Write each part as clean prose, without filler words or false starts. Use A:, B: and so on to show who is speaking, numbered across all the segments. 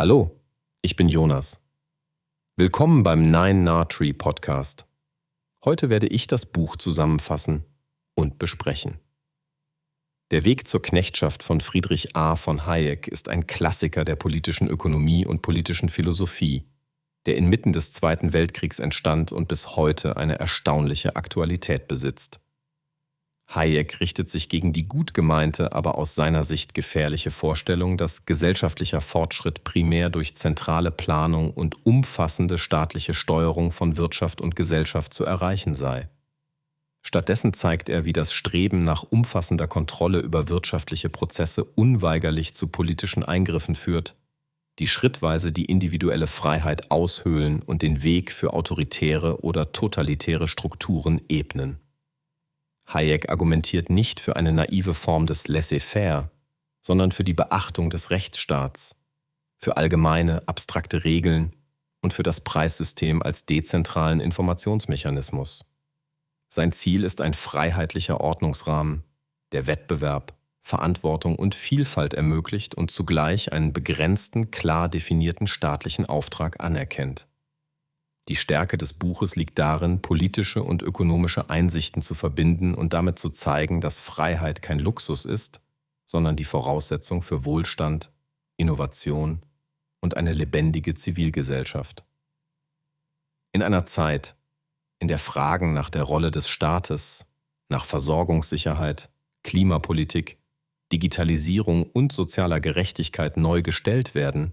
A: Hallo, ich bin Jonas. Willkommen beim Nine Nah Tree Podcast. Heute werde ich das Buch zusammenfassen und besprechen. Der Weg zur Knechtschaft von Friedrich A. von Hayek ist ein Klassiker der politischen Ökonomie und politischen Philosophie, der inmitten des Zweiten Weltkriegs entstand und bis heute eine erstaunliche Aktualität besitzt. Hayek richtet sich gegen die gut gemeinte, aber aus seiner Sicht gefährliche Vorstellung, dass gesellschaftlicher Fortschritt primär durch zentrale Planung und umfassende staatliche Steuerung von Wirtschaft und Gesellschaft zu erreichen sei. Stattdessen zeigt er, wie das Streben nach umfassender Kontrolle über wirtschaftliche Prozesse unweigerlich zu politischen Eingriffen führt, die schrittweise die individuelle Freiheit aushöhlen und den Weg für autoritäre oder totalitäre Strukturen ebnen. Hayek argumentiert nicht für eine naive Form des Laissez-faire, sondern für die Beachtung des Rechtsstaats, für allgemeine, abstrakte Regeln und für das Preissystem als dezentralen Informationsmechanismus. Sein Ziel ist ein freiheitlicher Ordnungsrahmen, der Wettbewerb, Verantwortung und Vielfalt ermöglicht und zugleich einen begrenzten, klar definierten staatlichen Auftrag anerkennt. Die Stärke des Buches liegt darin, politische und ökonomische Einsichten zu verbinden und damit zu zeigen, dass Freiheit kein Luxus ist, sondern die Voraussetzung für Wohlstand, Innovation und eine lebendige Zivilgesellschaft. In einer Zeit, in der Fragen nach der Rolle des Staates, nach Versorgungssicherheit, Klimapolitik, Digitalisierung und sozialer Gerechtigkeit neu gestellt werden,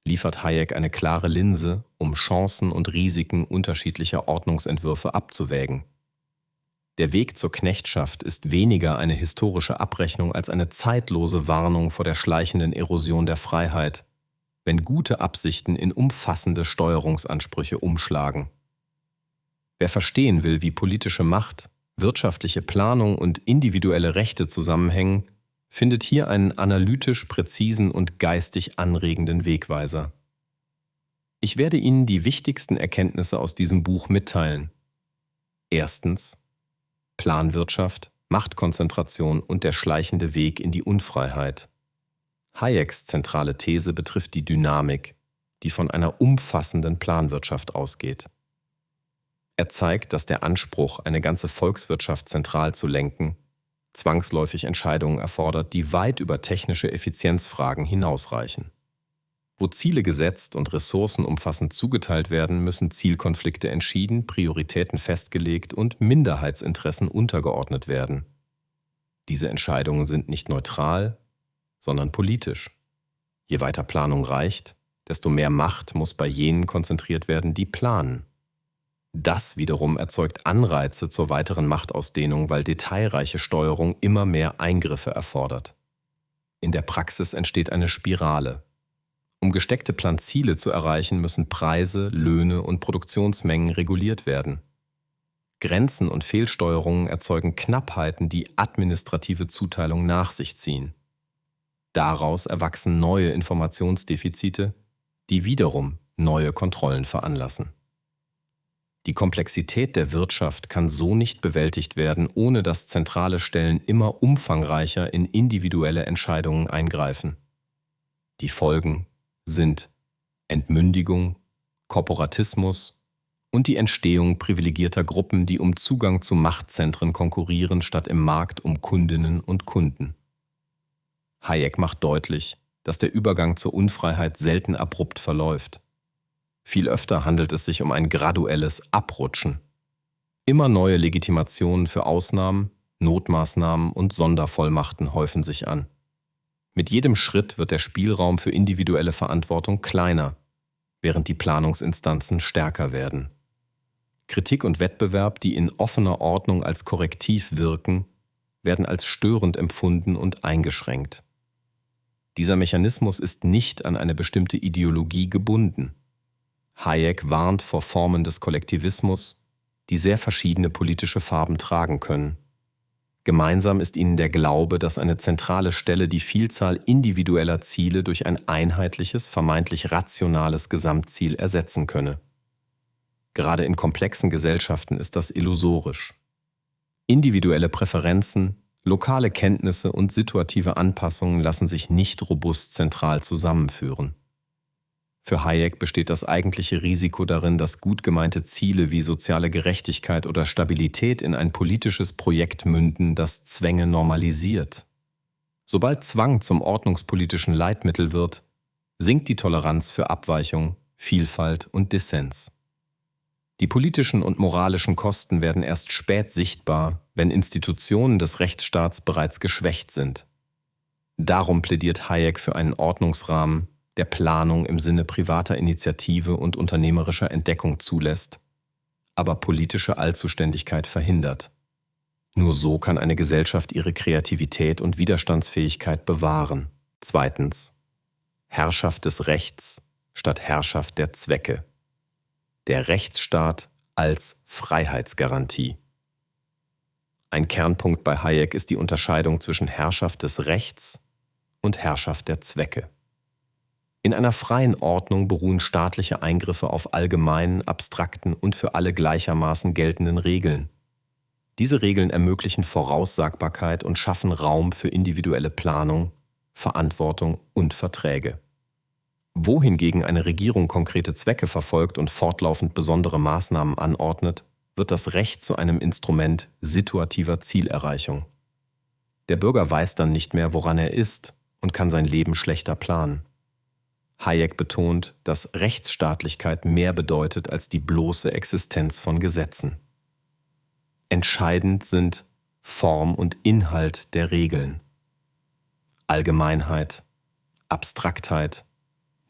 A: liefert Hayek eine klare Linse, um Chancen und Risiken unterschiedlicher Ordnungsentwürfe abzuwägen. Der Weg zur Knechtschaft ist weniger eine historische Abrechnung als eine zeitlose Warnung vor der schleichenden Erosion der Freiheit, wenn gute Absichten in umfassende Steuerungsansprüche umschlagen. Wer verstehen will, wie politische Macht, wirtschaftliche Planung und individuelle Rechte zusammenhängen, findet hier einen analytisch präzisen und geistig anregenden Wegweiser. Ich werde Ihnen die wichtigsten Erkenntnisse aus diesem Buch mitteilen. Erstens: Planwirtschaft, Machtkonzentration und der schleichende Weg in die Unfreiheit. Hayeks zentrale These betrifft die Dynamik, die von einer umfassenden Planwirtschaft ausgeht. Er zeigt, dass der Anspruch, eine ganze Volkswirtschaft zentral zu lenken, zwangsläufig Entscheidungen erfordert, die weit über technische Effizienzfragen hinausreichen. Wo Ziele gesetzt und Ressourcen umfassend zugeteilt werden, müssen Zielkonflikte entschieden, Prioritäten festgelegt und Minderheitsinteressen untergeordnet werden. Diese Entscheidungen sind nicht neutral, sondern politisch. Je weiter Planung reicht, desto mehr Macht muss bei jenen konzentriert werden, die planen. Das wiederum erzeugt Anreize zur weiteren Machtausdehnung, weil detailreiche Steuerung immer mehr Eingriffe erfordert. In der Praxis entsteht eine Spirale. Um gesteckte Planziele zu erreichen, müssen Preise, Löhne und Produktionsmengen reguliert werden. Grenzen und Fehlsteuerungen erzeugen Knappheiten, die administrative Zuteilung nach sich ziehen. Daraus erwachsen neue Informationsdefizite, die wiederum neue Kontrollen veranlassen. Die Komplexität der Wirtschaft kann so nicht bewältigt werden, ohne dass zentrale Stellen immer umfangreicher in individuelle Entscheidungen eingreifen. Die Folgen sind Entmündigung, Korporatismus und die Entstehung privilegierter Gruppen, die um Zugang zu Machtzentren konkurrieren, statt im Markt um Kundinnen und Kunden. Hayek macht deutlich, dass der Übergang zur Unfreiheit selten abrupt verläuft. Viel öfter handelt es sich um ein graduelles Abrutschen. Immer neue Legitimationen für Ausnahmen, Notmaßnahmen und Sondervollmachten häufen sich an. Mit jedem Schritt wird der Spielraum für individuelle Verantwortung kleiner, während die Planungsinstanzen stärker werden. Kritik und Wettbewerb, die in offener Ordnung als Korrektiv wirken, werden als störend empfunden und eingeschränkt. Dieser Mechanismus ist nicht an eine bestimmte Ideologie gebunden. Hayek warnt vor Formen des Kollektivismus, die sehr verschiedene politische Farben tragen können. Gemeinsam ist ihnen der Glaube, dass eine zentrale Stelle die Vielzahl individueller Ziele durch ein einheitliches, vermeintlich rationales Gesamtziel ersetzen könne. Gerade in komplexen Gesellschaften ist das illusorisch. Individuelle Präferenzen, lokale Kenntnisse und situative Anpassungen lassen sich nicht robust zentral zusammenführen. Für Hayek besteht das eigentliche Risiko darin, dass gut gemeinte Ziele wie soziale Gerechtigkeit oder Stabilität in ein politisches Projekt münden, das Zwänge normalisiert. Sobald Zwang zum ordnungspolitischen Leitmittel wird, sinkt die Toleranz für Abweichung, Vielfalt und Dissens. Die politischen und moralischen Kosten werden erst spät sichtbar, wenn Institutionen des Rechtsstaats bereits geschwächt sind. Darum plädiert Hayek für einen Ordnungsrahmen, der Planung im Sinne privater Initiative und unternehmerischer Entdeckung zulässt, aber politische Allzuständigkeit verhindert. Nur so kann eine Gesellschaft ihre Kreativität und Widerstandsfähigkeit bewahren. Zweitens. Herrschaft des Rechts statt Herrschaft der Zwecke. Der Rechtsstaat als Freiheitsgarantie. Ein Kernpunkt bei Hayek ist die Unterscheidung zwischen Herrschaft des Rechts und Herrschaft der Zwecke. In einer freien Ordnung beruhen staatliche Eingriffe auf allgemeinen, abstrakten und für alle gleichermaßen geltenden Regeln. Diese Regeln ermöglichen Voraussagbarkeit und schaffen Raum für individuelle Planung, Verantwortung und Verträge. Wohingegen eine Regierung konkrete Zwecke verfolgt und fortlaufend besondere Maßnahmen anordnet, wird das Recht zu einem Instrument situativer Zielerreichung. Der Bürger weiß dann nicht mehr, woran er ist und kann sein Leben schlechter planen. Hayek betont, dass Rechtsstaatlichkeit mehr bedeutet als die bloße Existenz von Gesetzen. Entscheidend sind Form und Inhalt der Regeln. Allgemeinheit, Abstraktheit,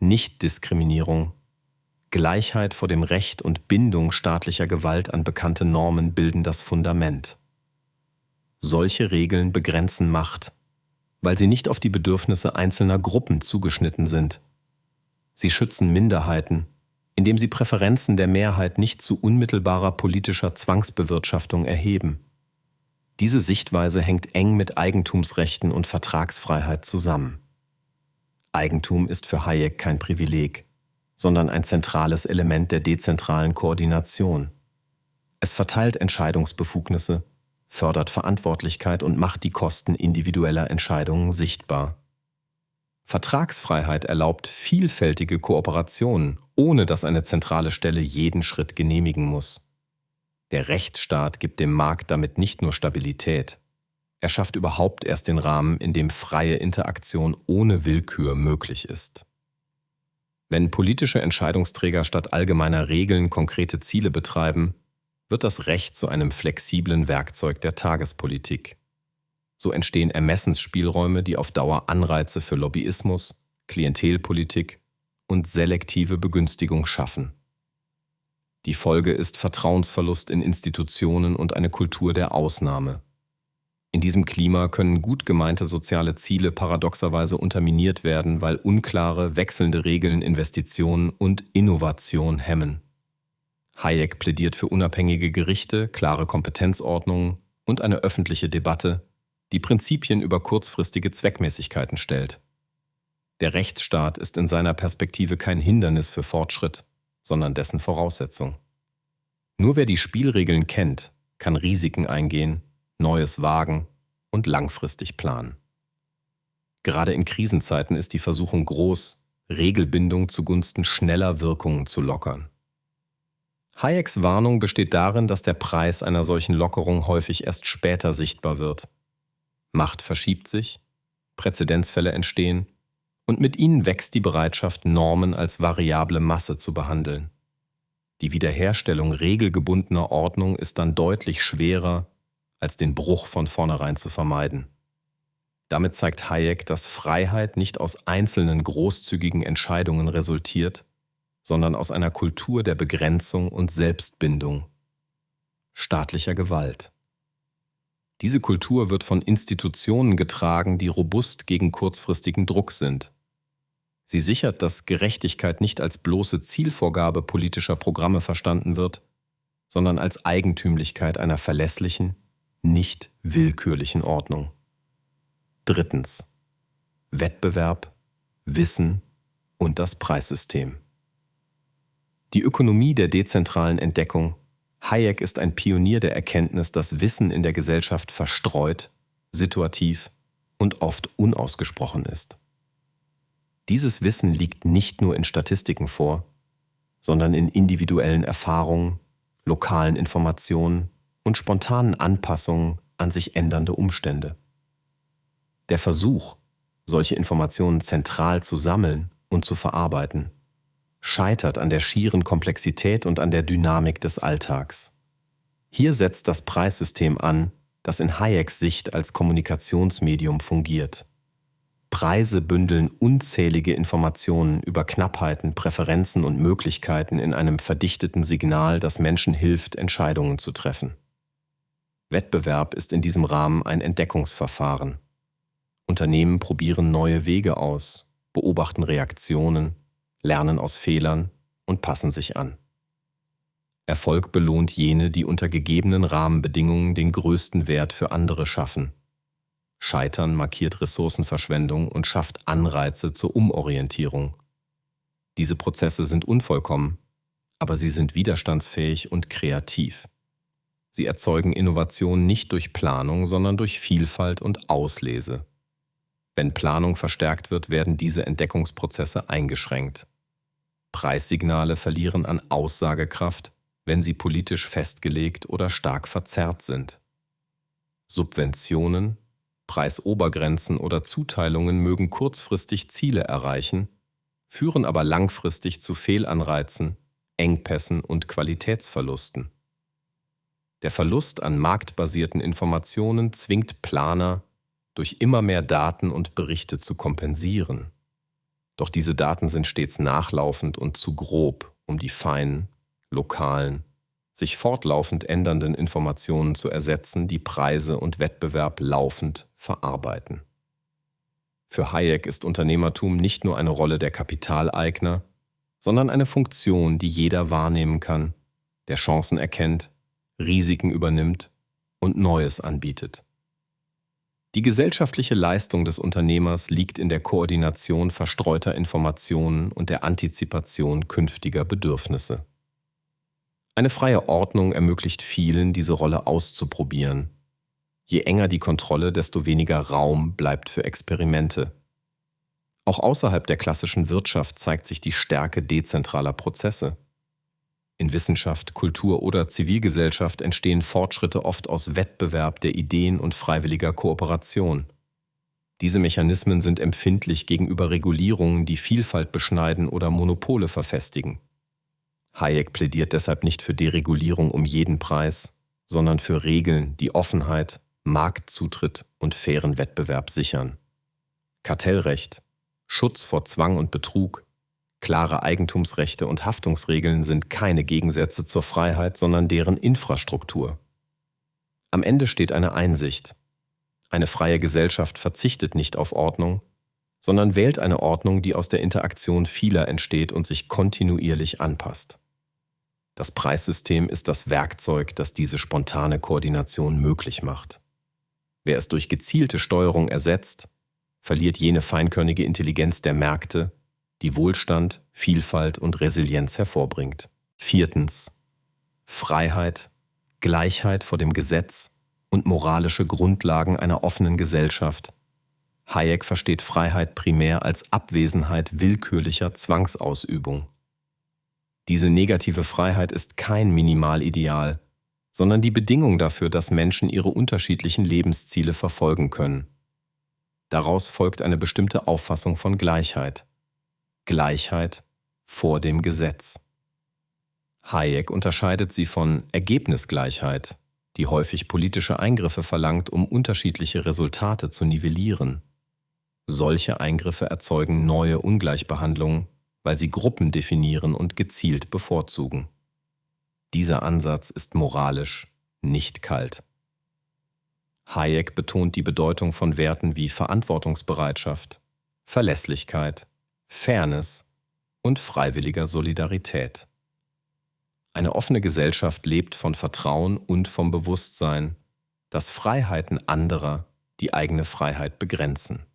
A: Nichtdiskriminierung, Gleichheit vor dem Recht und Bindung staatlicher Gewalt an bekannte Normen bilden das Fundament. Solche Regeln begrenzen Macht, weil sie nicht auf die Bedürfnisse einzelner Gruppen zugeschnitten sind. Sie schützen Minderheiten, indem sie Präferenzen der Mehrheit nicht zu unmittelbarer politischer Zwangsbewirtschaftung erheben. Diese Sichtweise hängt eng mit Eigentumsrechten und Vertragsfreiheit zusammen. Eigentum ist für Hayek kein Privileg, sondern ein zentrales Element der dezentralen Koordination. Es verteilt Entscheidungsbefugnisse, fördert Verantwortlichkeit und macht die Kosten individueller Entscheidungen sichtbar. Vertragsfreiheit erlaubt vielfältige Kooperationen, ohne dass eine zentrale Stelle jeden Schritt genehmigen muss. Der Rechtsstaat gibt dem Markt damit nicht nur Stabilität. Er schafft überhaupt erst den Rahmen, in dem freie Interaktion ohne Willkür möglich ist. Wenn politische Entscheidungsträger statt allgemeiner Regeln konkrete Ziele betreiben, wird das Recht zu einem flexiblen Werkzeug der Tagespolitik. So entstehen Ermessensspielräume, die auf Dauer Anreize für Lobbyismus, Klientelpolitik und selektive Begünstigung schaffen. Die Folge ist Vertrauensverlust in Institutionen und eine Kultur der Ausnahme. In diesem Klima können gut gemeinte soziale Ziele paradoxerweise unterminiert werden, weil unklare, wechselnde Regeln Investitionen und Innovation hemmen. Hayek plädiert für unabhängige Gerichte, klare Kompetenzordnungen und eine öffentliche Debatte, die Prinzipien über kurzfristige Zweckmäßigkeiten stellt. Der Rechtsstaat ist in seiner Perspektive kein Hindernis für Fortschritt, sondern dessen Voraussetzung. Nur wer die Spielregeln kennt, kann Risiken eingehen, Neues wagen und langfristig planen. Gerade in Krisenzeiten ist die Versuchung groß, Regelbindung zugunsten schneller Wirkungen zu lockern. Hayeks Warnung besteht darin, dass der Preis einer solchen Lockerung häufig erst später sichtbar wird. Macht verschiebt sich, Präzedenzfälle entstehen und mit ihnen wächst die Bereitschaft, Normen als variable Masse zu behandeln. Die Wiederherstellung regelgebundener Ordnung ist dann deutlich schwerer, als den Bruch von vornherein zu vermeiden. Damit zeigt Hayek, dass Freiheit nicht aus einzelnen großzügigen Entscheidungen resultiert, sondern aus einer Kultur der Begrenzung und Selbstbindung, staatlicher Gewalt. Diese Kultur wird von Institutionen getragen, die robust gegen kurzfristigen Druck sind. Sie sichert, dass Gerechtigkeit nicht als bloße Zielvorgabe politischer Programme verstanden wird, sondern als Eigentümlichkeit einer verlässlichen, nicht willkürlichen Ordnung. Drittens. Wettbewerb, Wissen und das Preissystem. Die Ökonomie der dezentralen Entdeckung. Hayek ist ein Pionier der Erkenntnis, dass Wissen in der Gesellschaft verstreut, situativ und oft unausgesprochen ist. Dieses Wissen liegt nicht nur in Statistiken vor, sondern in individuellen Erfahrungen, lokalen Informationen und spontanen Anpassungen an sich ändernde Umstände. Der Versuch, solche Informationen zentral zu sammeln und zu verarbeiten, scheitert an der schieren Komplexität und an der Dynamik des Alltags. Hier setzt das Preissystem an, das in Hayeks Sicht als Kommunikationsmedium fungiert. Preise bündeln unzählige Informationen über Knappheiten, Präferenzen und Möglichkeiten in einem verdichteten Signal, das Menschen hilft, Entscheidungen zu treffen. Wettbewerb ist in diesem Rahmen ein Entdeckungsverfahren. Unternehmen probieren neue Wege aus, beobachten Reaktionen, lernen aus Fehlern und passen sich an. Erfolg belohnt jene, die unter gegebenen Rahmenbedingungen den größten Wert für andere schaffen. Scheitern markiert Ressourcenverschwendung und schafft Anreize zur Umorientierung. Diese Prozesse sind unvollkommen, aber sie sind widerstandsfähig und kreativ. Sie erzeugen Innovation nicht durch Planung, sondern durch Vielfalt und Auslese. Wenn Planung verstärkt wird, werden diese Entdeckungsprozesse eingeschränkt. Preissignale verlieren an Aussagekraft, wenn sie politisch festgelegt oder stark verzerrt sind. Subventionen, Preisobergrenzen oder Zuteilungen mögen kurzfristig Ziele erreichen, führen aber langfristig zu Fehlanreizen, Engpässen und Qualitätsverlusten. Der Verlust an marktbasierten Informationen zwingt Planer, durch immer mehr Daten und Berichte zu kompensieren. Doch diese Daten sind stets nachlaufend und zu grob, um die feinen, lokalen, sich fortlaufend ändernden Informationen zu ersetzen, die Preise und Wettbewerb laufend verarbeiten. Für Hayek ist Unternehmertum nicht nur eine Rolle der Kapitaleigner, sondern eine Funktion, die jeder wahrnehmen kann, der Chancen erkennt, Risiken übernimmt und Neues anbietet. Die gesellschaftliche Leistung des Unternehmers liegt in der Koordination verstreuter Informationen und der Antizipation künftiger Bedürfnisse. Eine freie Ordnung ermöglicht vielen, diese Rolle auszuprobieren. Je enger die Kontrolle, desto weniger Raum bleibt für Experimente. Auch außerhalb der klassischen Wirtschaft zeigt sich die Stärke dezentraler Prozesse. In Wissenschaft, Kultur oder Zivilgesellschaft entstehen Fortschritte oft aus Wettbewerb der Ideen und freiwilliger Kooperation. Diese Mechanismen sind empfindlich gegenüber Regulierungen, die Vielfalt beschneiden oder Monopole verfestigen. Hayek plädiert deshalb nicht für Deregulierung um jeden Preis, sondern für Regeln, die Offenheit, Marktzutritt und fairen Wettbewerb sichern. Kartellrecht, Schutz vor Zwang und Betrug, klare Eigentumsrechte und Haftungsregeln sind keine Gegensätze zur Freiheit, sondern deren Infrastruktur. Am Ende steht eine Einsicht. Eine freie Gesellschaft verzichtet nicht auf Ordnung, sondern wählt eine Ordnung, die aus der Interaktion vieler entsteht und sich kontinuierlich anpasst. Das Preissystem ist das Werkzeug, das diese spontane Koordination möglich macht. Wer es durch gezielte Steuerung ersetzt, verliert jene feinkörnige Intelligenz der Märkte, die Wohlstand, Vielfalt und Resilienz hervorbringt. 4. Freiheit, Gleichheit vor dem Gesetz und moralische Grundlagen einer offenen Gesellschaft. Hayek versteht Freiheit primär als Abwesenheit willkürlicher Zwangsausübung. Diese negative Freiheit ist kein Minimalideal, sondern die Bedingung dafür, dass Menschen ihre unterschiedlichen Lebensziele verfolgen können. Daraus folgt eine bestimmte Auffassung von Gleichheit. Gleichheit vor dem Gesetz. Hayek unterscheidet sie von Ergebnisgleichheit, die häufig politische Eingriffe verlangt, um unterschiedliche Resultate zu nivellieren. Solche Eingriffe erzeugen neue Ungleichbehandlungen, weil sie Gruppen definieren und gezielt bevorzugen. Dieser Ansatz ist moralisch nicht kalt. Hayek betont die Bedeutung von Werten wie Verantwortungsbereitschaft, Verlässlichkeit, Fairness und freiwilliger Solidarität. Eine offene Gesellschaft lebt von Vertrauen und vom Bewusstsein, dass Freiheiten anderer die eigene Freiheit begrenzen.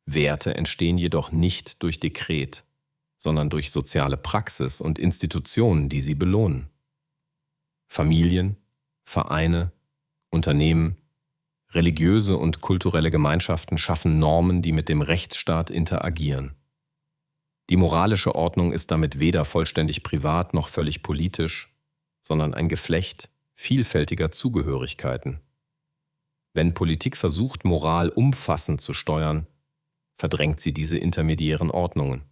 A: Werte entstehen jedoch nicht durch Dekret, sondern durch soziale Praxis und Institutionen, die sie belohnen. Familien, Vereine, Unternehmen, Religiöse und kulturelle Gemeinschaften schaffen Normen, die mit dem Rechtsstaat interagieren. Die moralische Ordnung ist damit weder vollständig privat noch völlig politisch, sondern ein Geflecht vielfältiger Zugehörigkeiten. Wenn Politik versucht, Moral umfassend zu steuern, verdrängt sie diese intermediären Ordnungen.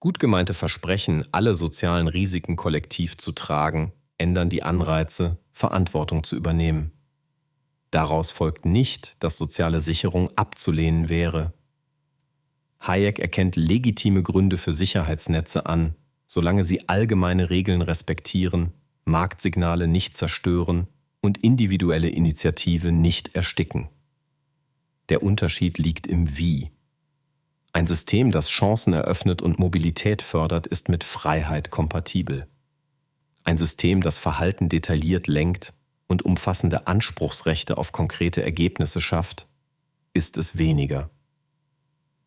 A: Gut gemeinte Versprechen, alle sozialen Risiken kollektiv zu tragen, ändern die Anreize, Verantwortung zu übernehmen. Daraus folgt nicht, dass soziale Sicherung abzulehnen wäre. Hayek erkennt legitime Gründe für Sicherheitsnetze an, solange sie allgemeine Regeln respektieren, Marktsignale nicht zerstören und individuelle Initiative nicht ersticken. Der Unterschied liegt im Wie. Ein System, das Chancen eröffnet und Mobilität fördert, ist mit Freiheit kompatibel. Ein System, das Verhalten detailliert lenkt und umfassende Anspruchsrechte auf konkrete Ergebnisse schafft, ist es weniger.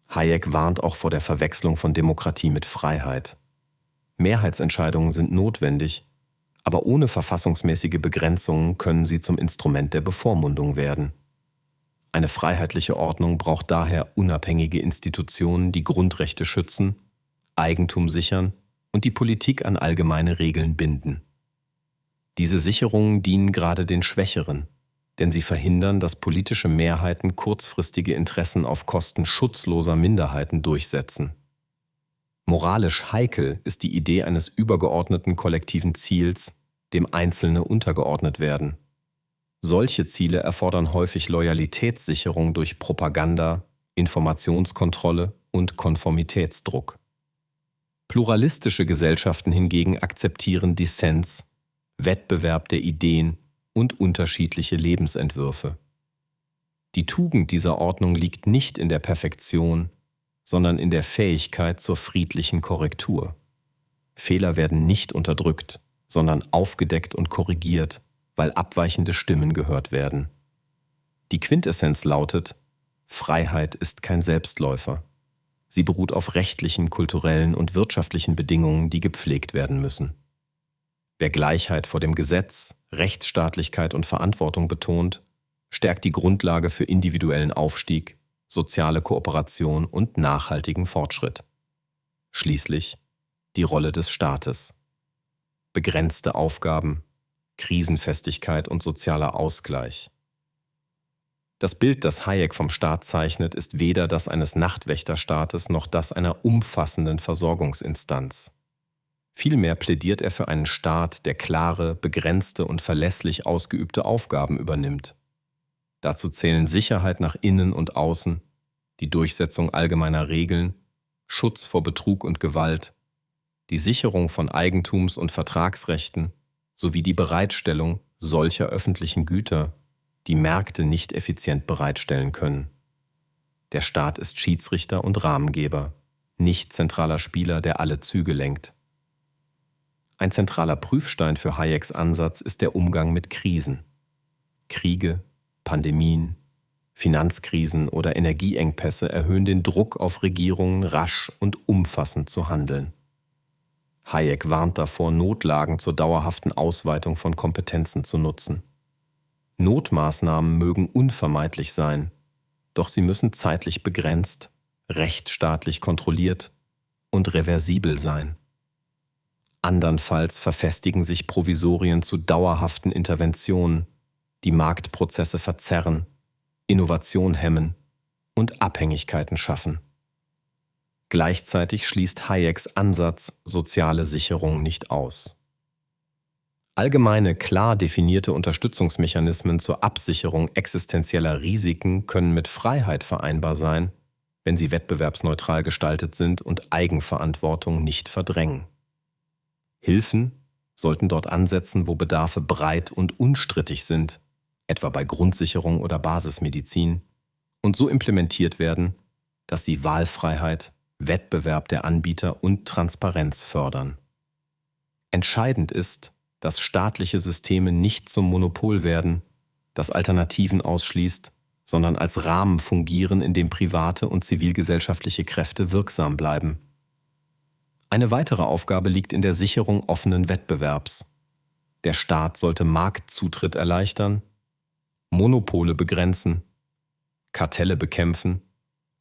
A: Hayek warnt auch vor der Verwechslung von Demokratie mit Freiheit. Mehrheitsentscheidungen sind notwendig, aber ohne verfassungsmäßige Begrenzungen können sie zum Instrument der Bevormundung werden. Eine freiheitliche Ordnung braucht daher unabhängige Institutionen, die Grundrechte schützen, Eigentum sichern und die Politik an allgemeine Regeln binden. Diese Sicherungen dienen gerade den Schwächeren, denn sie verhindern, dass politische Mehrheiten kurzfristige Interessen auf Kosten schutzloser Minderheiten durchsetzen. Moralisch heikel ist die Idee eines übergeordneten kollektiven Ziels, dem Einzelne untergeordnet werden. Solche Ziele erfordern häufig Loyalitätssicherung durch Propaganda, Informationskontrolle und Konformitätsdruck. Pluralistische Gesellschaften hingegen akzeptieren Dissens, Wettbewerb der Ideen und unterschiedliche Lebensentwürfe. Die Tugend dieser Ordnung liegt nicht in der Perfektion, sondern in der Fähigkeit zur friedlichen Korrektur. Fehler werden nicht unterdrückt, sondern aufgedeckt und korrigiert, weil abweichende Stimmen gehört werden. Die Quintessenz lautet: Freiheit ist kein Selbstläufer. Sie beruht auf rechtlichen, kulturellen und wirtschaftlichen Bedingungen, die gepflegt werden müssen. Wer Gleichheit vor dem Gesetz, Rechtsstaatlichkeit und Verantwortung betont, stärkt die Grundlage für individuellen Aufstieg, soziale Kooperation und nachhaltigen Fortschritt. Schließlich die Rolle des Staates. Begrenzte Aufgaben, Krisenfestigkeit und sozialer Ausgleich. Das Bild, das Hayek vom Staat zeichnet, ist weder das eines Nachtwächterstaates noch das einer umfassenden Versorgungsinstanz. Vielmehr plädiert er für einen Staat, der klare, begrenzte und verlässlich ausgeübte Aufgaben übernimmt. Dazu zählen Sicherheit nach innen und außen, die Durchsetzung allgemeiner Regeln, Schutz vor Betrug und Gewalt, die Sicherung von Eigentums- und Vertragsrechten sowie die Bereitstellung solcher öffentlichen Güter, die Märkte nicht effizient bereitstellen können. Der Staat ist Schiedsrichter und Rahmengeber, nicht zentraler Spieler, der alle Züge lenkt. Ein zentraler Prüfstein für Hayeks Ansatz ist der Umgang mit Krisen. Kriege, Pandemien, Finanzkrisen oder Energieengpässe erhöhen den Druck auf Regierungen, rasch und umfassend zu handeln. Hayek warnt davor, Notlagen zur dauerhaften Ausweitung von Kompetenzen zu nutzen. Notmaßnahmen mögen unvermeidlich sein, doch sie müssen zeitlich begrenzt, rechtsstaatlich kontrolliert und reversibel sein. Andernfalls verfestigen sich Provisorien zu dauerhaften Interventionen, die Marktprozesse verzerren, Innovation hemmen und Abhängigkeiten schaffen. Gleichzeitig schließt Hayeks Ansatz soziale Sicherung nicht aus. Allgemeine, klar definierte Unterstützungsmechanismen zur Absicherung existenzieller Risiken können mit Freiheit vereinbar sein, wenn sie wettbewerbsneutral gestaltet sind und Eigenverantwortung nicht verdrängen. Hilfen sollten dort ansetzen, wo Bedarfe breit und unstrittig sind, etwa bei Grundsicherung oder Basismedizin, und so implementiert werden, dass sie Wahlfreiheit, Wettbewerb der Anbieter und Transparenz fördern. Entscheidend ist, dass staatliche Systeme nicht zum Monopol werden, das Alternativen ausschließt, sondern als Rahmen fungieren, in dem private und zivilgesellschaftliche Kräfte wirksam bleiben. Eine weitere Aufgabe liegt in der Sicherung offenen Wettbewerbs. Der Staat sollte Marktzutritt erleichtern, Monopole begrenzen, Kartelle bekämpfen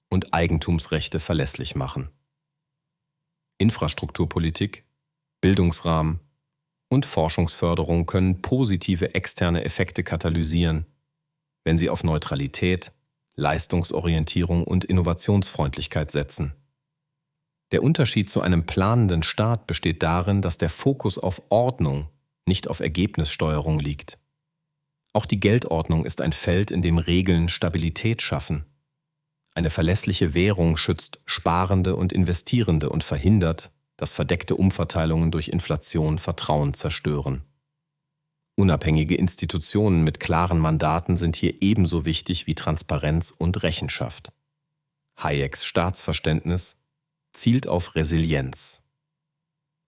A: und Eigentumsrechte verlässlich machen. Infrastrukturpolitik, Bildungsrahmen und Forschungsförderung können positive externe Effekte katalysieren, wenn sie auf Neutralität, Leistungsorientierung und Innovationsfreundlichkeit setzen. Der Unterschied zu einem planenden Staat besteht darin, dass der Fokus auf Ordnung, nicht auf Ergebnissteuerung liegt. Auch die Geldordnung ist ein Feld, in dem Regeln Stabilität schaffen. Eine verlässliche Währung schützt Sparende und Investierende und verhindert, dass verdeckte Umverteilungen durch Inflation Vertrauen zerstören. Unabhängige Institutionen mit klaren Mandaten sind hier ebenso wichtig wie Transparenz und Rechenschaft. Hayeks Staatsverständnis zielt auf Resilienz.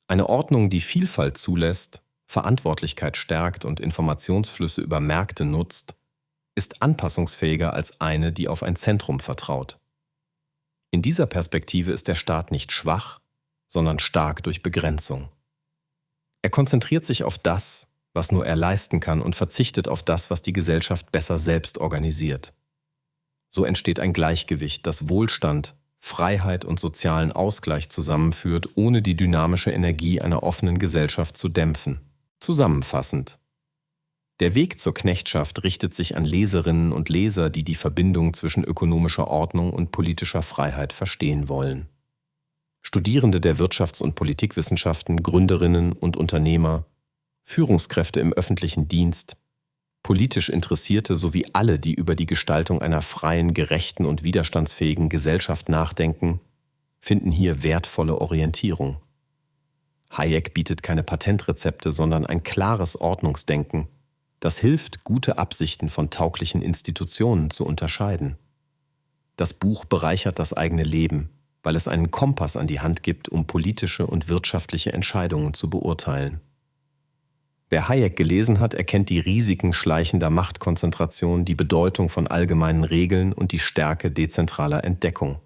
A: Eine Ordnung, die Vielfalt zulässt, Verantwortlichkeit stärkt und Informationsflüsse über Märkte nutzt, ist anpassungsfähiger als eine, die auf ein Zentrum vertraut. In dieser Perspektive ist der Staat nicht schwach, sondern stark durch Begrenzung. Er konzentriert sich auf das, was nur er leisten kann, und verzichtet auf das, was die Gesellschaft besser selbst organisiert. So entsteht ein Gleichgewicht, das Wohlstand, Freiheit und sozialen Ausgleich zusammenführt, ohne die dynamische Energie einer offenen Gesellschaft zu dämpfen. Zusammenfassend: Der Weg zur Knechtschaft richtet sich an Leserinnen und Leser, die die Verbindung zwischen ökonomischer Ordnung und politischer Freiheit verstehen wollen. Studierende der Wirtschafts- und Politikwissenschaften, Gründerinnen und Unternehmer, Führungskräfte im öffentlichen Dienst, politisch Interessierte sowie alle, die über die Gestaltung einer freien, gerechten und widerstandsfähigen Gesellschaft nachdenken, finden hier wertvolle Orientierung. Hayek bietet keine Patentrezepte, sondern ein klares Ordnungsdenken, das hilft, gute Absichten von tauglichen Institutionen zu unterscheiden. Das Buch bereichert das eigene Leben, weil es einen Kompass an die Hand gibt, um politische und wirtschaftliche Entscheidungen zu beurteilen. Wer Hayek gelesen hat, erkennt die Risiken schleichender Machtkonzentration, die Bedeutung von allgemeinen Regeln und die Stärke dezentraler Entdeckung.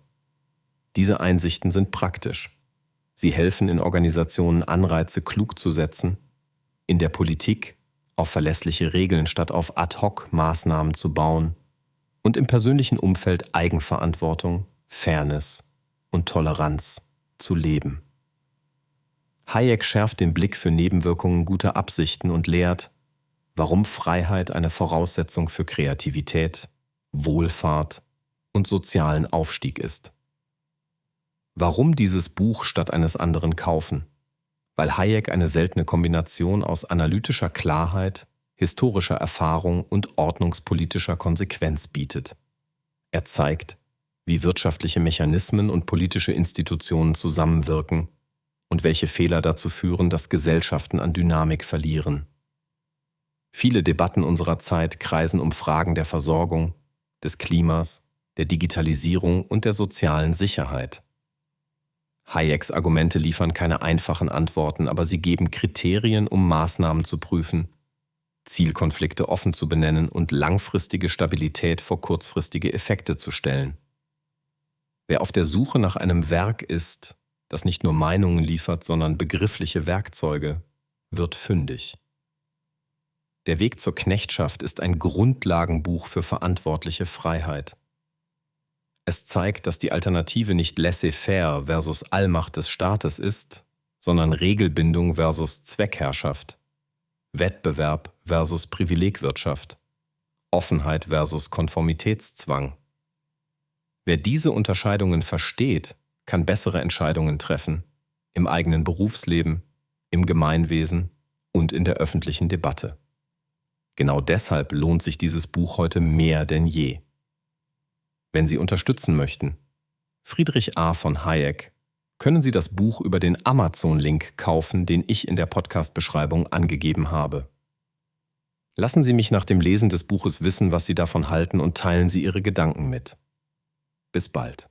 A: Diese Einsichten sind praktisch. Sie helfen in Organisationen, Anreize klug zu setzen, in der Politik auf verlässliche Regeln statt auf Ad-hoc-Maßnahmen zu bauen und im persönlichen Umfeld Eigenverantwortung, Fairness und Toleranz zu leben. Hayek schärft den Blick für Nebenwirkungen guter Absichten und lehrt, warum Freiheit eine Voraussetzung für Kreativität, Wohlfahrt und sozialen Aufstieg ist. Warum dieses Buch statt eines anderen kaufen? Weil Hayek eine seltene Kombination aus analytischer Klarheit, historischer Erfahrung und ordnungspolitischer Konsequenz bietet. Er zeigt, wie wirtschaftliche Mechanismen und politische Institutionen zusammenwirken und welche Fehler dazu führen, dass Gesellschaften an Dynamik verlieren. Viele Debatten unserer Zeit kreisen um Fragen der Versorgung, des Klimas, der Digitalisierung und der sozialen Sicherheit. Hayeks Argumente liefern keine einfachen Antworten, aber sie geben Kriterien, um Maßnahmen zu prüfen, Zielkonflikte offen zu benennen und langfristige Stabilität vor kurzfristige Effekte zu stellen. Wer auf der Suche nach einem Werk ist, das nicht nur Meinungen liefert, sondern begriffliche Werkzeuge, wird fündig. Der Weg zur Knechtschaft ist ein Grundlagenbuch für verantwortliche Freiheit. Es zeigt, dass die Alternative nicht laissez-faire versus Allmacht des Staates ist, sondern Regelbindung versus Zweckherrschaft, Wettbewerb versus Privilegwirtschaft, Offenheit versus Konformitätszwang. Wer diese Unterscheidungen versteht, kann bessere Entscheidungen treffen, im eigenen Berufsleben, im Gemeinwesen und in der öffentlichen Debatte. Genau deshalb lohnt sich dieses Buch heute mehr denn je. Wenn Sie unterstützen möchten, Friedrich A. von Hayek, können Sie das Buch über den Amazon-Link kaufen, den ich in der Podcast-Beschreibung angegeben habe. Lassen Sie mich nach dem Lesen des Buches wissen, was Sie davon halten, und teilen Sie Ihre Gedanken mit. Bis bald.